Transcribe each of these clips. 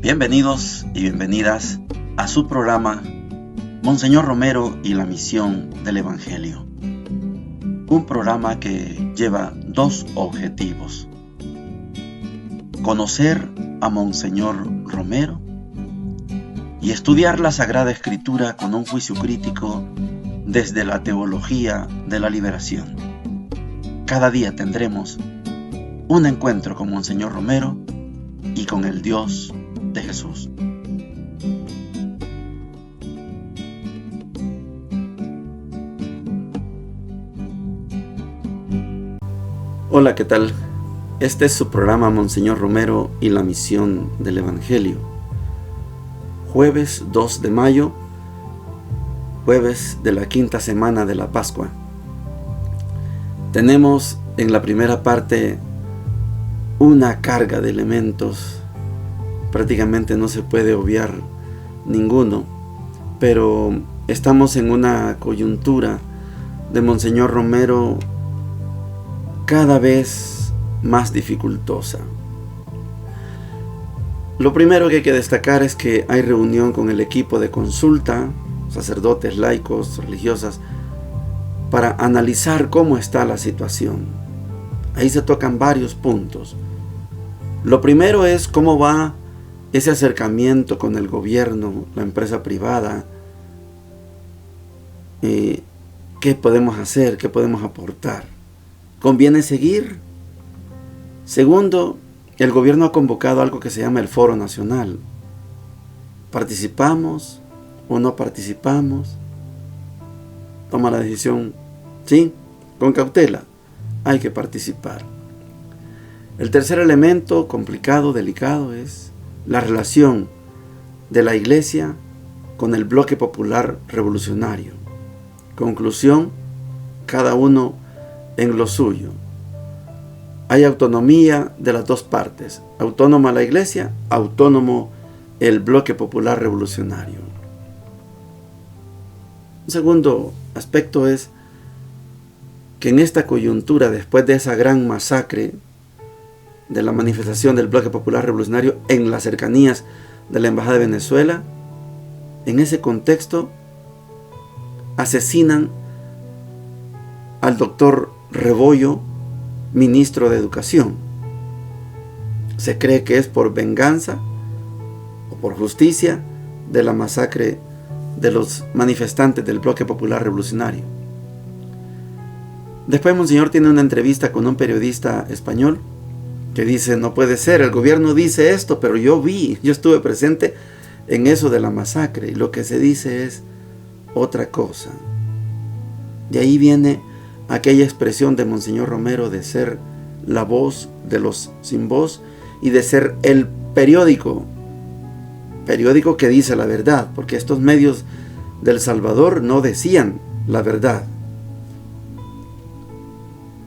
Bienvenidos y bienvenidas a su programa Monseñor Romero y la misión del Evangelio. Un programa que lleva dos objetivos: conocer a Monseñor Romero y estudiar la Sagrada Escritura con un juicio crítico desde la teología de la liberación. Cada día tendremos un encuentro con Monseñor Romero y con el Dios de Jesús. Hola, ¿qué tal? Este es su programa Monseñor Romero y la misión del Evangelio. Jueves 2 de mayo, jueves de la quinta semana de la Pascua. Tenemos en la primera parte una carga de elementos. Prácticamente no se puede obviar ninguno, pero estamos en una coyuntura de Monseñor Romero cada vez más dificultosa. Lo primero que hay que destacar es que hay reunión con el equipo de consulta, sacerdotes, laicos, religiosas, para analizar cómo está la situación. Ahí se tocan varios puntos. Lo primero es cómo va ese acercamiento con el gobierno, la empresa privada. ¿Qué podemos hacer? ¿Qué podemos aportar? ¿Conviene seguir? Segundo, el gobierno ha convocado algo que se llama el Foro Nacional. ¿Participamos o no participamos? Toma la decisión, sí, con cautela. Hay que participar. El tercer elemento complicado, delicado, es la relación de la Iglesia con el bloque popular revolucionario. Conclusión, cada uno en lo suyo. Hay autonomía de las dos partes. Autónoma la Iglesia, autónomo el bloque popular revolucionario. Un segundo aspecto es que en esta coyuntura, después de esa gran masacre de la manifestación del bloque popular revolucionario en las cercanías de la Embajada de Venezuela, en ese contexto asesinan al doctor Rebollo, ministro de Educación. Se cree que es por venganza o por justicia de la masacre de los manifestantes del bloque popular revolucionario. Después Monseñor tiene una entrevista con un periodista español que dice: no puede ser, el gobierno dice esto, pero yo estuve presente en eso de la masacre, y lo que se dice es otra cosa. De ahí viene aquella expresión de Monseñor Romero de ser la voz de los sin voz y de ser el periódico que dice la verdad, porque estos medios del Salvador no decían la verdad.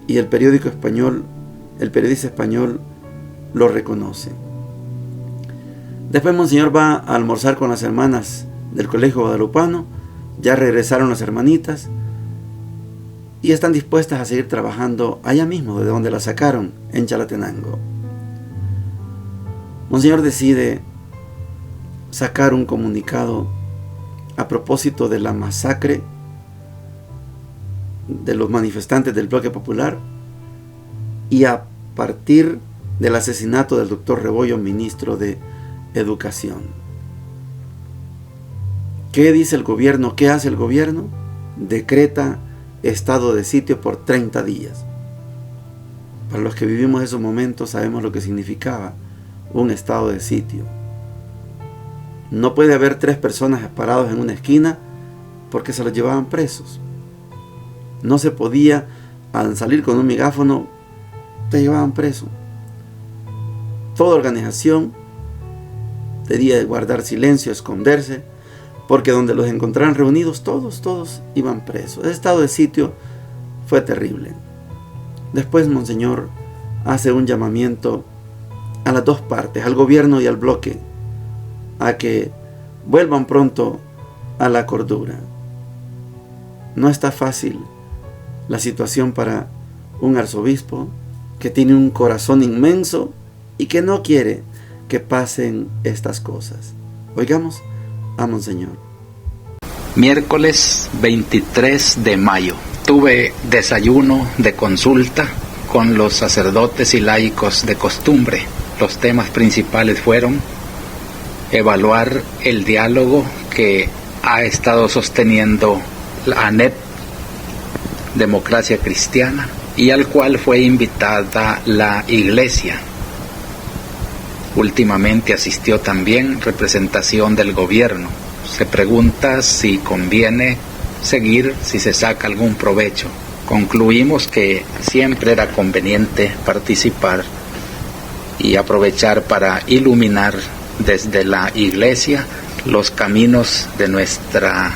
Y el periodista español lo reconoce. Después Monseñor va a almorzar con las hermanas del Colegio Guadalupano. Ya regresaron las hermanitas y están dispuestas a seguir trabajando allá mismo, de donde la sacaron, en Chalatenango. Monseñor decide sacar un comunicado a propósito de la masacre de los manifestantes del bloque popular y a partir del asesinato del doctor Rebollo, ministro de Educación. ¿Qué dice el gobierno? ¿Qué hace el gobierno? Decreta estado de sitio por 30 días. Para los que vivimos esos momentos sabemos lo que significaba un estado de sitio. No puede haber 3 personas paradas en una esquina porque se los llevaban presos. No se podía, al salir con un megáfono, te llevaban preso. Toda organización debía de guardar silencio, esconderse, porque donde los encontraran reunidos, todos iban presos. Ese estado de sitio fue terrible. Después Monseñor hace un llamamiento a las dos partes, al gobierno y al bloque, a que vuelvan pronto a la cordura. No está fácil la situación para un arzobispo que tiene un corazón inmenso y que no quiere que pasen estas cosas. Oigamos a Monseñor. Miércoles 23 de mayo. Tuve desayuno de consulta con los sacerdotes y laicos de costumbre. Los temas principales fueron evaluar el diálogo que ha estado sosteniendo la ANEP, Democracia Cristiana, y al cual fue invitada la Iglesia. Últimamente asistió también representación del gobierno. Se pregunta si conviene seguir, si se saca algún provecho. Concluimos que siempre era conveniente participar y aprovechar para iluminar desde la Iglesia los caminos de nuestra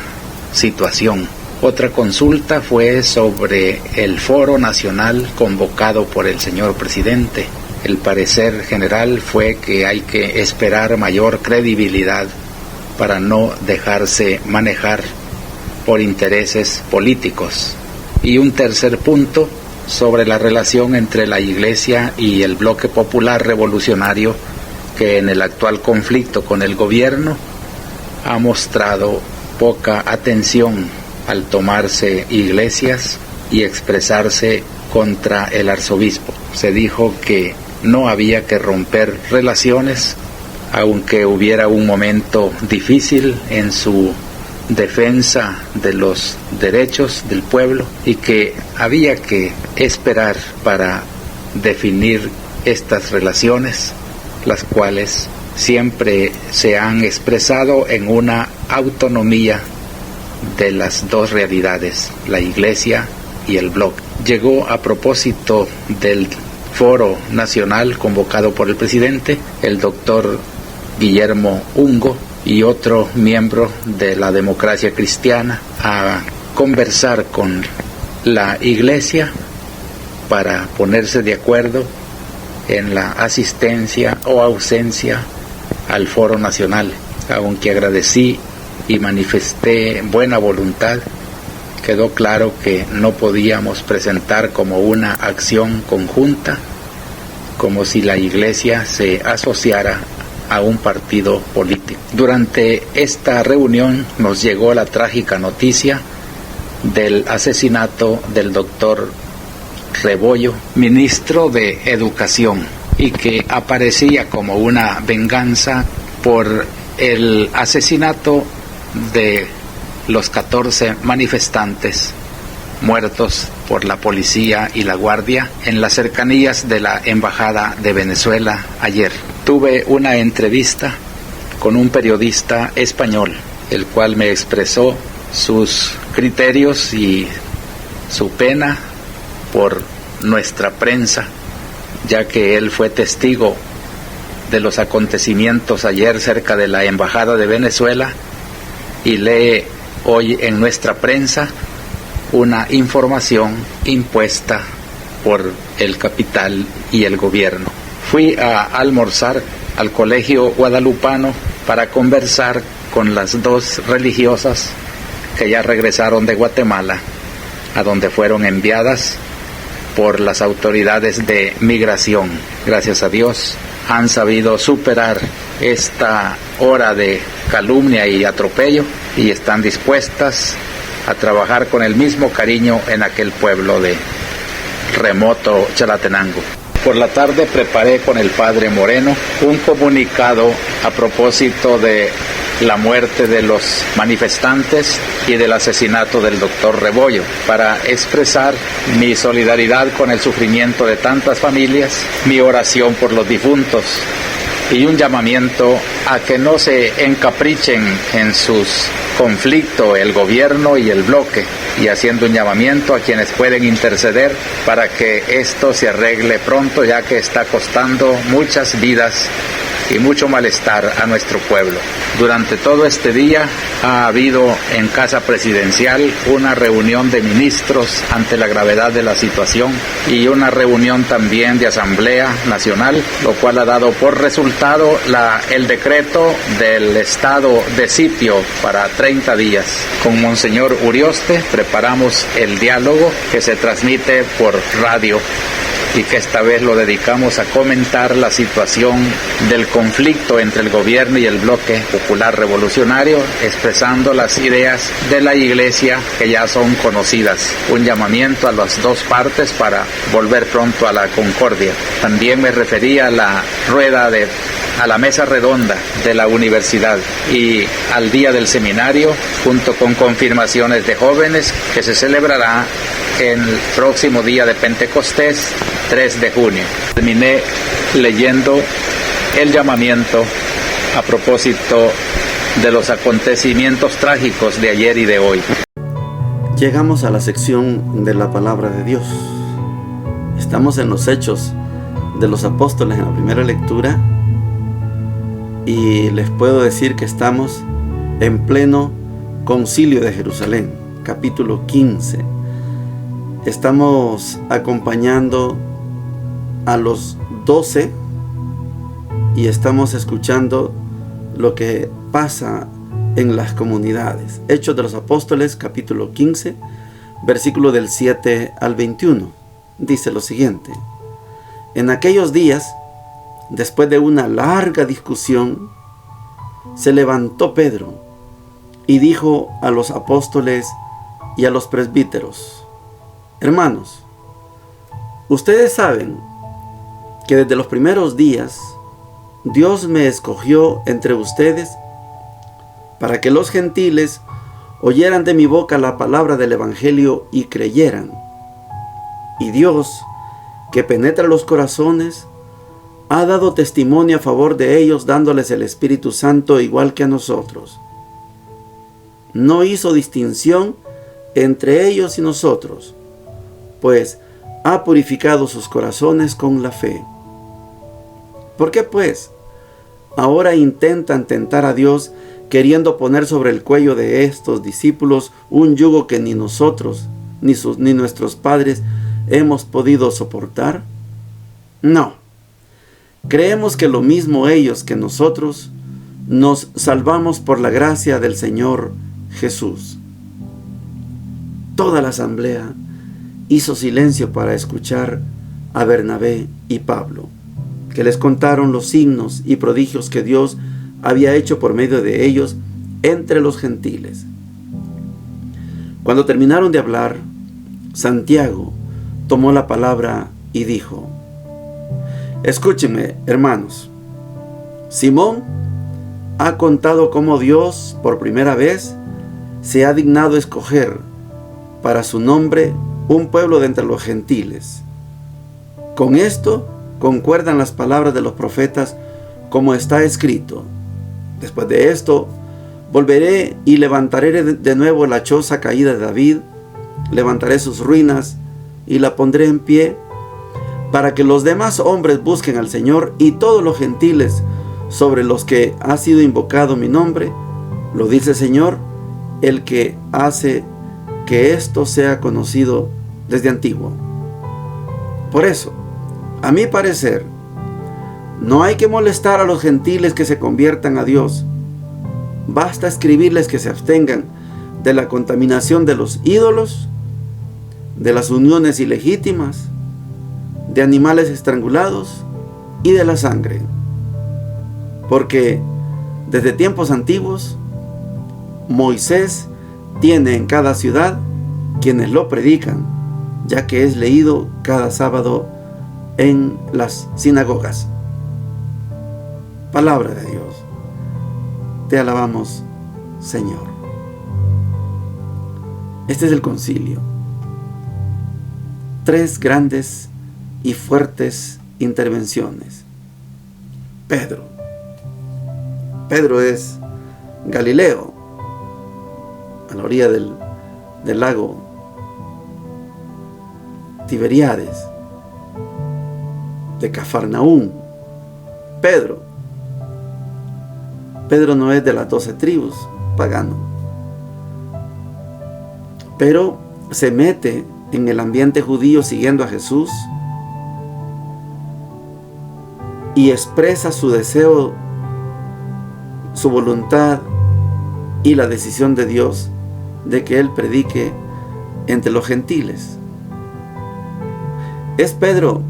situación. Otra consulta fue sobre el foro nacional convocado por el señor presidente. El parecer general fue que hay que esperar mayor credibilidad para no dejarse manejar por intereses políticos. Y un tercer punto sobre la relación entre la Iglesia y el bloque popular revolucionario, que en el actual conflicto con el gobierno ha mostrado poca atención al tomarse iglesias y expresarse contra el arzobispo. Se dijo que no había que romper relaciones, aunque hubiera un momento difícil en su defensa de los derechos del pueblo, y que había que esperar para definir estas relaciones, las cuales siempre se han expresado en una autonomía de las dos realidades, la Iglesia y el bloque. Llegó a propósito del foro nacional convocado por el presidente, el doctor Guillermo Ungo y otro miembro de la Democracia Cristiana a conversar con la Iglesia para ponerse de acuerdo en la asistencia o ausencia al foro nacional. Aunque agradecí y manifesté buena voluntad, quedó claro que no podíamos presentar como una acción conjunta, como si la Iglesia se asociara a un partido político. Durante esta reunión nos llegó la trágica noticia del asesinato del doctor Rebollo, ministro de Educación, y que aparecía como una venganza por el asesinato de los 14 manifestantes muertos por la policía y la guardia en las cercanías de la Embajada de Venezuela ayer. Tuve una entrevista con un periodista español, el cual me expresó sus criterios y su pena por nuestra prensa, ya que él fue testigo de los acontecimientos ayer cerca de la Embajada de Venezuela y lee hoy en nuestra prensa una información impuesta por el capital y el gobierno. Fui a almorzar al Colegio Guadalupano para conversar con las dos religiosas que ya regresaron de Guatemala, a donde fueron enviadas por las autoridades de migración. Gracias a Dios han sabido superar esta hora de calumnia y atropello y están dispuestas a trabajar con el mismo cariño en aquel pueblo de remoto Chalatenango. Por la tarde preparé con el padre Moreno un comunicado a propósito de la muerte de los manifestantes y del asesinato del doctor Rebollo, para expresar mi solidaridad con el sufrimiento de tantas familias, mi oración por los difuntos y un llamamiento a que no se encaprichen en sus conflictos el gobierno y el bloque, y haciendo un llamamiento a quienes pueden interceder para que esto se arregle pronto, ya que está costando muchas vidas y mucho malestar a nuestro pueblo. Durante todo este día ha habido en Casa Presidencial una reunión de ministros ante la gravedad de la situación y una reunión también de Asamblea Nacional, lo cual ha dado por resultado el decreto del estado de sitio para 30 días. Con Monseñor Urioste preparamos el diálogo que se transmite por radio y que esta vez lo dedicamos a comentar la situación del conflicto entre el gobierno y el bloque popular revolucionario, expresando las ideas de la Iglesia que ya son conocidas. Un llamamiento a las dos partes para volver pronto a la concordia. También me refería a la mesa redonda de la universidad y al día del seminario, junto con confirmaciones de jóvenes, que se celebrará en el próximo día de Pentecostés, 3 de junio. Terminé leyendo el llamamiento a propósito de los acontecimientos trágicos de ayer y de hoy. Llegamos a la sección de la palabra de Dios. Estamos en los Hechos de los Apóstoles en la primera lectura y les puedo decir que estamos en pleno Concilio de Jerusalén, capítulo 15. Estamos acompañando a los 12 y estamos escuchando lo que pasa en las comunidades. Hechos de los Apóstoles, capítulo 15, versículo del 7 al 21. Dice lo siguiente: en aquellos días, después de una larga discusión, se levantó Pedro y dijo a los apóstoles y a los presbíteros: hermanos, ustedes saben que desde los primeros días Dios me escogió entre ustedes para que los gentiles oyeran de mi boca la palabra del Evangelio y creyeran. Y Dios, que penetra los corazones, ha dado testimonio a favor de ellos, dándoles el Espíritu Santo igual que a nosotros. No hizo distinción entre ellos y nosotros, pues ha purificado sus corazones con la fe. ¿Por qué pues ahora intentan tentar a Dios, queriendo poner sobre el cuello de estos discípulos un yugo que ni nosotros ni nuestros padres hemos podido soportar? No. Creemos que lo mismo ellos que nosotros nos salvamos por la gracia del Señor Jesús. Toda la asamblea hizo silencio para escuchar a Bernabé y Pablo, que les contaron los signos y prodigios que Dios había hecho por medio de ellos entre los gentiles. Cuando terminaron de hablar, Santiago tomó la palabra y dijo: escúchenme, hermanos. Simón ha contado cómo Dios por primera vez se ha dignado escoger para su nombre un pueblo de entre los gentiles. Con esto concuerdan las palabras de los profetas, como está escrito: después de esto volveré y levantaré de nuevo la choza caída de David, levantaré sus ruinas y la pondré en pie, para que los demás hombres busquen al Señor, y todos los gentiles sobre los que ha sido invocado mi nombre, lo dice el Señor, el que hace que esto sea conocido desde antiguo. Por eso, a mi parecer, no hay que molestar a los gentiles que se conviertan a Dios. Basta escribirles que se abstengan de la contaminación de los ídolos, de las uniones ilegítimas, de animales estrangulados y de la sangre. Porque desde tiempos antiguos, Moisés tiene en cada ciudad quienes lo predican, ya que es leído cada sábado en las sinagogas. Palabra de Dios. Te alabamos, Señor. Este es el concilio. 3 grandes y fuertes intervenciones. Pedro es Galileo, a la orilla del lago Tiberíades, de Cafarnaúm. Pedro no es de las 12 tribus, pagano, pero se mete en el ambiente judío siguiendo a Jesús y expresa su deseo, su voluntad y la decisión de Dios de que Él predique entre los gentiles. Es Pedro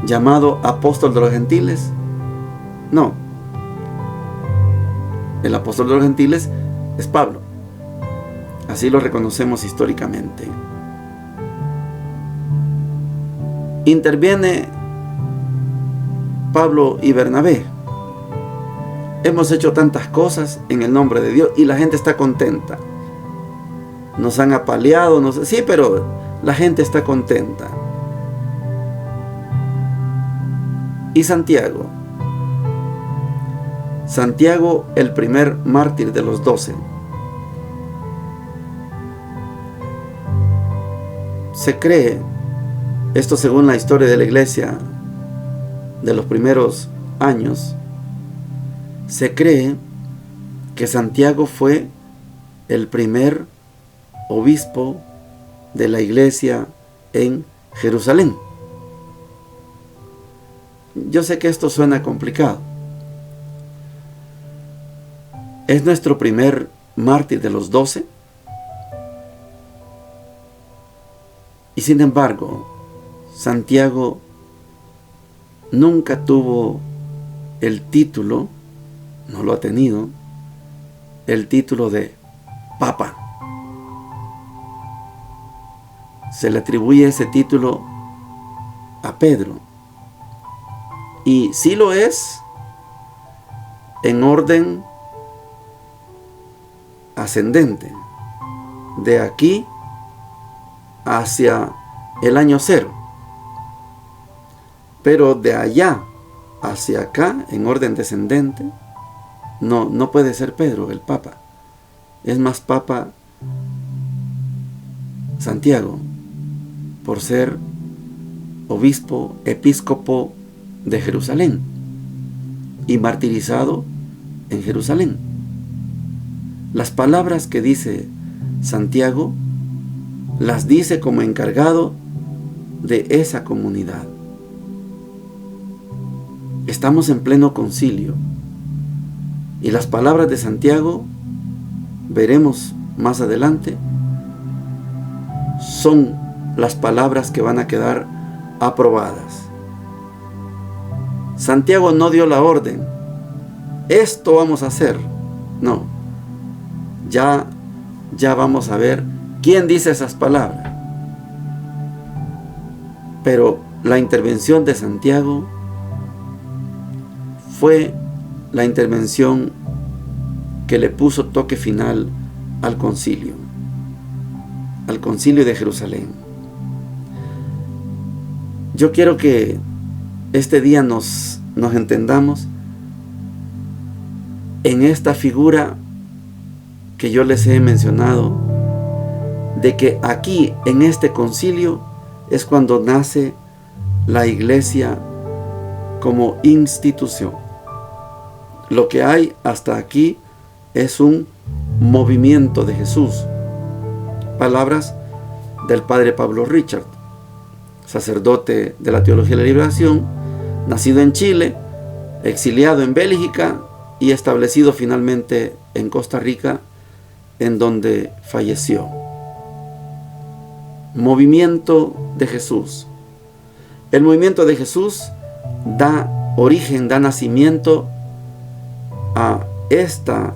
llamado apóstol de los gentiles? No. El apóstol de los gentiles es Pablo. Así lo reconocemos históricamente. Interviene Pablo y Bernabé. Hemos hecho tantas cosas en el nombre de Dios y la gente está contenta. Nos han apaleado, sí, pero la gente está contenta. Y Santiago. Santiago, el primer mártir de los 12. Se cree, esto según la historia de la iglesia de los primeros años, se cree que Santiago fue el primer obispo de la iglesia en Jerusalén. Yo sé que esto suena complicado. ¿Es nuestro primer mártir de los 12? Y sin embargo, Santiago nunca tuvo el título, no lo ha tenido, el título de Papa. Se le atribuye ese título a Pedro. Y sí lo es en orden ascendente, de aquí hacia el año 0. Pero de allá hacia acá, en orden descendente, no puede ser Pedro el Papa. Es más Papa Santiago, por ser obispo, episcopo de Jerusalén y martirizado en Jerusalén. Las palabras que dice Santiago las dice como encargado de esa comunidad. Estamos en pleno concilio y las palabras de Santiago, veremos más adelante, son las palabras que van a quedar aprobadas. Santiago no dio la orden, esto vamos a hacer. No, ya vamos a ver quién dice esas palabras. Pero la intervención de Santiago fue la intervención que le puso toque final al concilio de Jerusalén. Yo quiero que este día nos entendamos en esta figura que yo les he mencionado, de que aquí en este concilio es cuando nace la iglesia como institución. Lo que hay hasta aquí es un movimiento de Jesús. Palabras del padre Pablo Richard, sacerdote de la Teología de la Liberación, nacido en Chile, exiliado en Bélgica y establecido finalmente en Costa Rica, en donde falleció. Movimiento de Jesús. El movimiento de Jesús da origen, da nacimiento a esta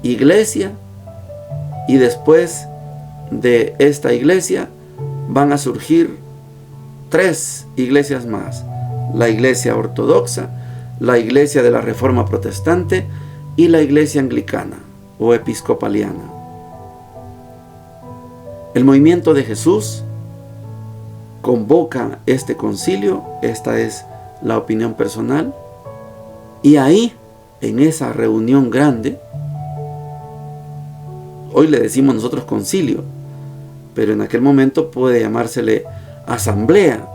iglesia, y después de esta iglesia van a surgir 3 iglesias más: la iglesia ortodoxa, la iglesia de la Reforma Protestante y la iglesia anglicana o episcopaliana. El movimiento de Jesús convoca este concilio, esta es la opinión personal, y ahí, en esa reunión grande, hoy le decimos nosotros concilio, pero en aquel momento puede llamársele asamblea,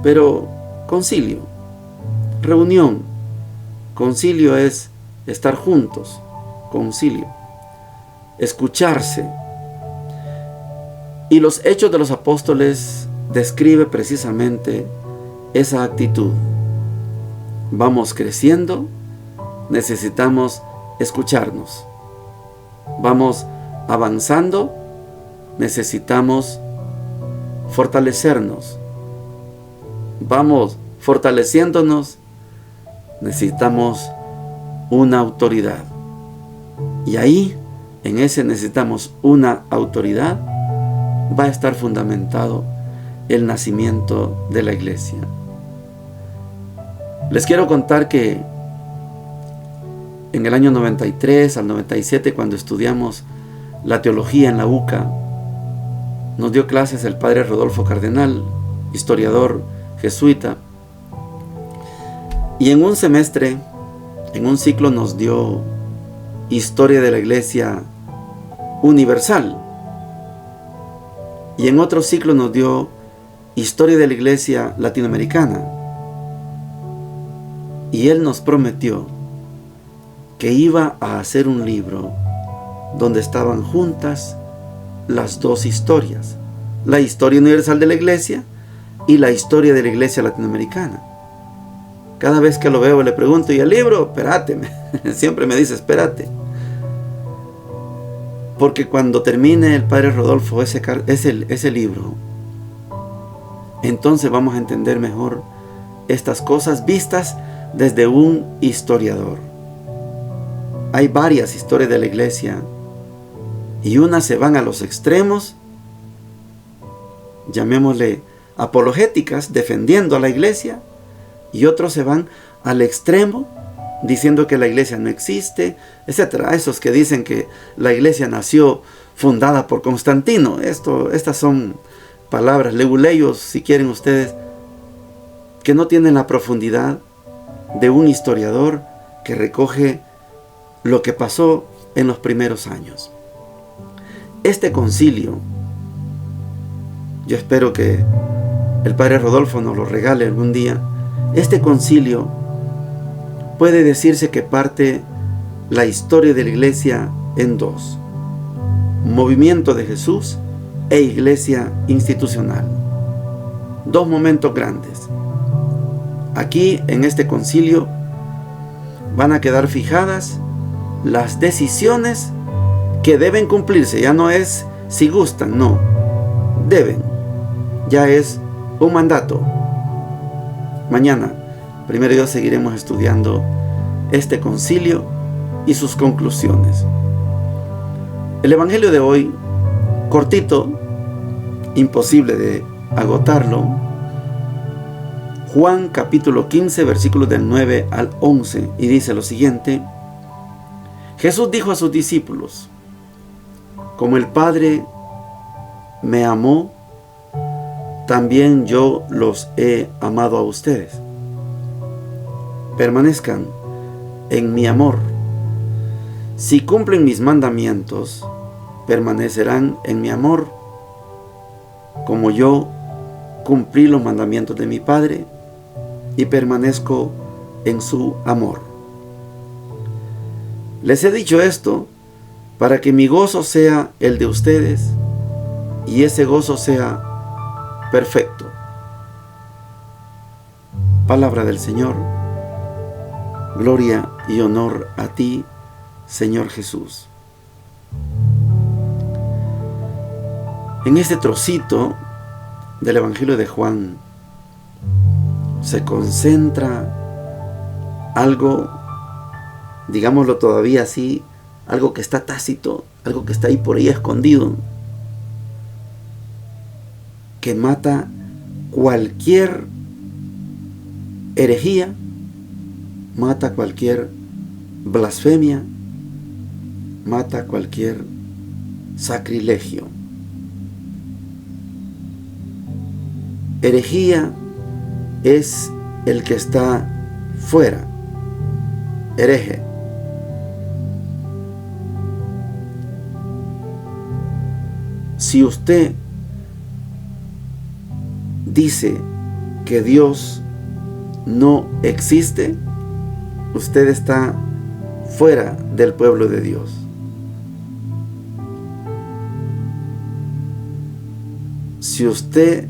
pero concilio, reunión. Concilio es estar juntos, concilio, escucharse. Y los Hechos de los Apóstoles describe precisamente esa actitud. Vamos creciendo, necesitamos escucharnos. Vamos avanzando, necesitamos fortalecernos. Vamos fortaleciéndonos, necesitamos una autoridad. Y ahí, en ese necesitamos una autoridad, va a estar fundamentado el nacimiento de la iglesia. Les quiero contar que en el año 93 al 97, cuando estudiamos la teología en la UCA, nos dio clases el padre Rodolfo Cardenal, historiador jesuita, y en un semestre, en un ciclo, nos dio historia de la iglesia universal, y en otro ciclo nos dio historia de la iglesia latinoamericana. Y él nos prometió que iba a hacer un libro donde estaban juntas las dos historias, la historia universal de la iglesia y la historia de la iglesia latinoamericana. Cada vez que lo veo le pregunto, ¿y el libro? Espérate, siempre me dice, espérate. Porque cuando termine el padre Rodolfo ese libro, entonces vamos a entender mejor estas cosas vistas desde un historiador. Hay varias historias de la iglesia y unas se van a los extremos, llamémosle apologéticas, defendiendo a la iglesia, y otros se van al extremo diciendo que la iglesia no existe, etc. Esos que dicen que la iglesia nació fundada por Constantino. Estas son palabras, leguleyos, si quieren ustedes, que no tienen la profundidad de un historiador que recoge lo que pasó en los primeros años. Este concilio, yo espero que el padre Rodolfo nos lo regale algún día. Este concilio puede decirse que parte la historia de la iglesia en dos: movimiento de Jesús e iglesia institucional. Dos momentos grandes. Aquí en este concilio van a quedar fijadas las decisiones que deben cumplirse. Ya no es si gustan, no, deben. Ya es un mandato. Mañana, primero Dios, seguiremos estudiando este concilio y sus conclusiones. El evangelio de hoy, cortito, imposible de agotarlo. Juan capítulo 15, versículos del 9 al 11, y dice lo siguiente: Jesús dijo a sus discípulos: como el Padre me amó, también yo los he amado a ustedes. Permanezcan en mi amor. Si cumplen mis mandamientos, permanecerán en mi amor, como yo cumplí los mandamientos de mi Padre y permanezco en su amor. Les he dicho esto para que mi gozo sea el de ustedes y ese gozo sea perfecto. Palabra del Señor. Gloria y honor a ti, Señor Jesús. En este trocito del Evangelio de Juan se concentra algo, digámoslo todavía así, algo que está tácito, algo que está ahí por ahí escondido, que mata cualquier herejía, mata cualquier blasfemia, mata cualquier sacrilegio. Herejía es el que está fuera, hereje. Si usted dice que Dios no existe, usted está fuera del pueblo de Dios. Si usted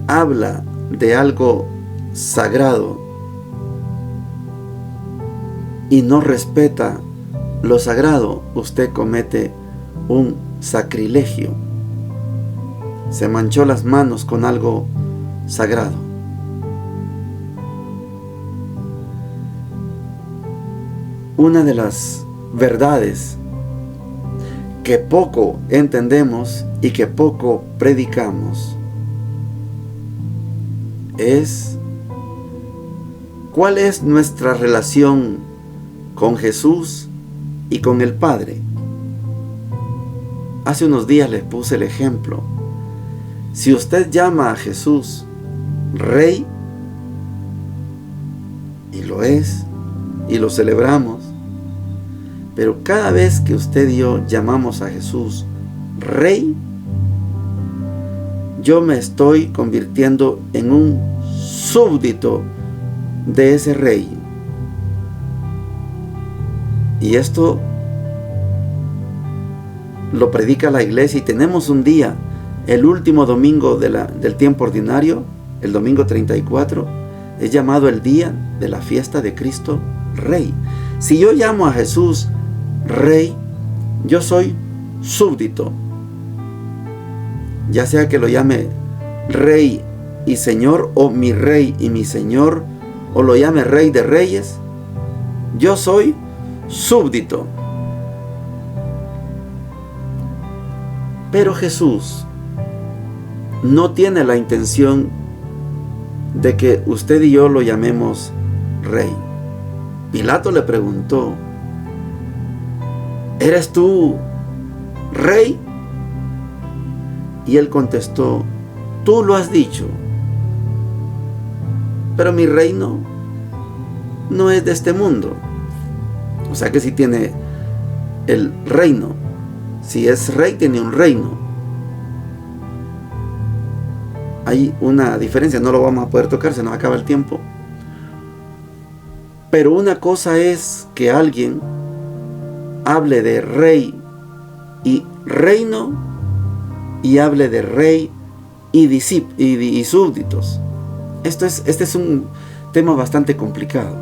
habla de algo sagrado y no respeta lo sagrado, usted comete un sacrilegio. Se manchó las manos con algo sagrado. una de las verdades que poco entendemos y que poco predicamos es cuál es nuestra relación con Jesús y con el Padre. Hace unos días les puse el ejemplo. Si usted llama a Jesús Rey, y lo es, y lo celebramos, pero cada vez que usted y yo llamamos a Jesús Rey, yo me estoy convirtiendo en un súbdito de ese Rey. Y esto lo predica la iglesia, y tenemos un día, el último domingo del tiempo ordinario, el domingo 34, es llamado el día de la fiesta de Cristo Rey. Si yo llamo a Jesús Rey, yo soy súbdito. Ya sea que lo llame Rey y Señor, o mi Rey y mi Señor, o lo llame Rey de Reyes, yo soy súbdito. Pero Jesús no tiene la intención de que usted y yo lo llamemos Rey. Pilato le preguntó: ¿eres tú Rey? Y él contestó: tú lo has dicho. Pero mi reino no es de este mundo. O sea que sí tiene el reino. Si es rey, tiene un reino. Hay una diferencia, no lo vamos a poder tocar, se nos acaba el tiempo. Pero una cosa es que alguien hable de rey y reino, y hable de rey y súbditos. Este es un tema bastante complicado.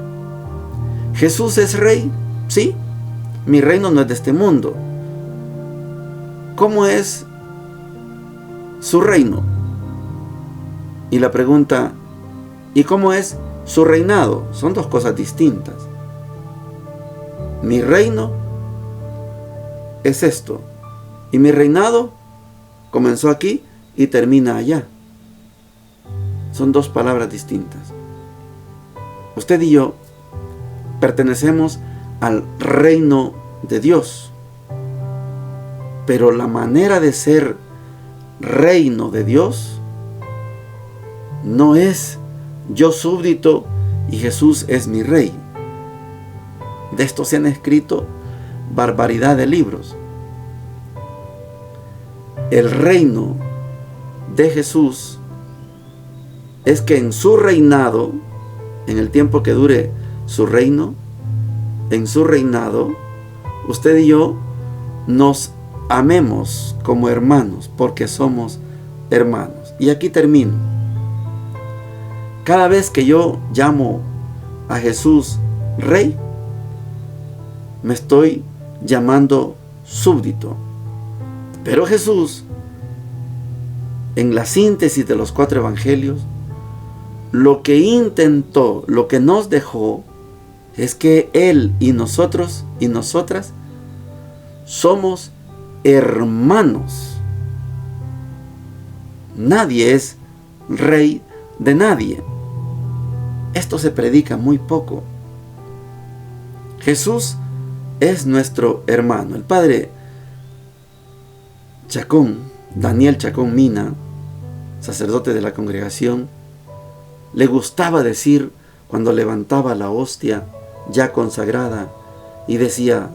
Jesús es rey, sí. Mi reino no es de este mundo. ¿Cómo es su reino? Y la pregunta: ¿y cómo es su reinado? Son dos cosas distintas. Mi reino es esto, y mi reinado comenzó aquí y termina allá. Son dos palabras distintas. Usted y yo pertenecemos al reino de Dios, pero la manera de ser reino de Dios no es yo súbdito y Jesús es mi rey. De esto se han escrito barbaridad de libros. El reino de Jesús es que en su reinado, en el tiempo que dure su reino, en su reinado, usted y yo nos amemos como hermanos, porque somos hermanos. Y aquí termino. Cada vez que yo llamo a Jesús Rey, me estoy llamando súbdito. Pero Jesús, en la síntesis de los 4 evangelios, lo que intentó, lo que nos dejó, es que Él y nosotros y nosotras somos hermanos. Nadie es rey de nadie. Esto se predica muy poco. Jesús es nuestro hermano. El padre Chacón, Daniel Chacón Mina, sacerdote de la congregación, le gustaba decir, cuando levantaba la hostia ya consagrada, y decía: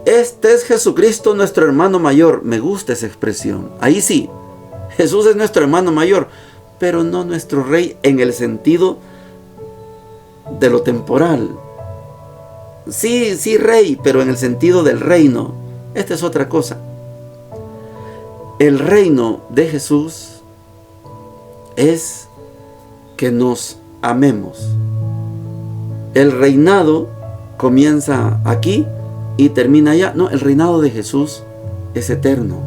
este es Jesucristo nuestro hermano mayor. Me gusta esa expresión. Ahí sí, Jesús es nuestro hermano mayor, pero no nuestro rey en el sentido de lo temporal. Sí, rey, pero en el sentido del reino. Esta es otra cosa. El reino de Jesús es que nos amemos. El reinado comienza aquí y termina allá. No, el reinado de Jesús es eterno.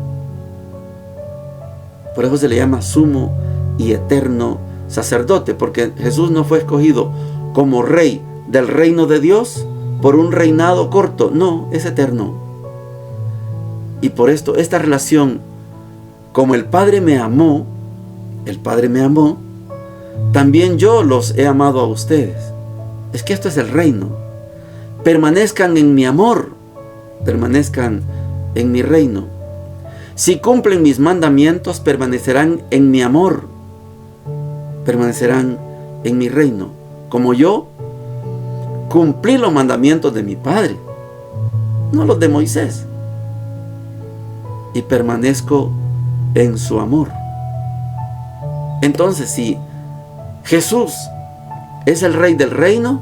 Por eso se le llama sumo y eterno sacerdote, porque Jesús no fue escogido como rey del reino de Dios, por un reinado corto. No, es eterno. Y por esto, esta relación, como el Padre me amó, también yo los he amado a ustedes. Es que esto es el reino. Permanezcan en mi amor, permanezcan en mi reino. Si cumplen mis mandamientos, permanecerán en mi amor, permanecerán en mi reino, como yo cumplí los mandamientos de mi Padre, no los de Moisés, y permanezco en su amor. Entonces, si Jesús es el Rey del reino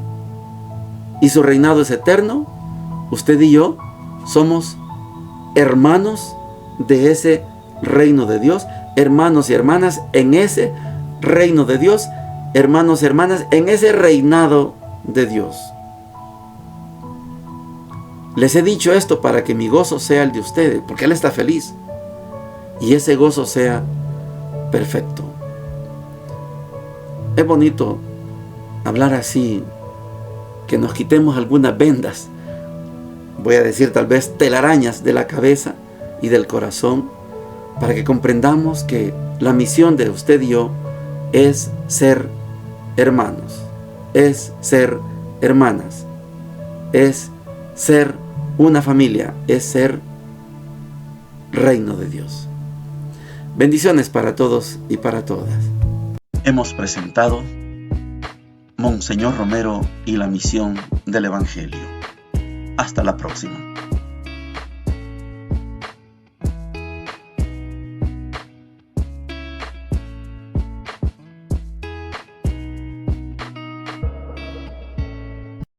y su reinado es eterno, usted y yo somos hermanos de ese reino de Dios, hermanos y hermanas en ese reino de Dios, hermanos y hermanas en ese reinado de Dios. Les he dicho esto para que mi gozo sea el de ustedes, porque Él está feliz, y ese gozo sea perfecto. Es bonito hablar así, que nos quitemos algunas vendas, voy a decir tal vez telarañas de la cabeza y del corazón, para que comprendamos que la misión de usted y yo es ser hermanos, es ser hermanas, es ser una familia, es ser reino de Dios. Bendiciones para todos y para todas. Hemos presentado Monseñor Romero y la misión del Evangelio. Hasta la próxima.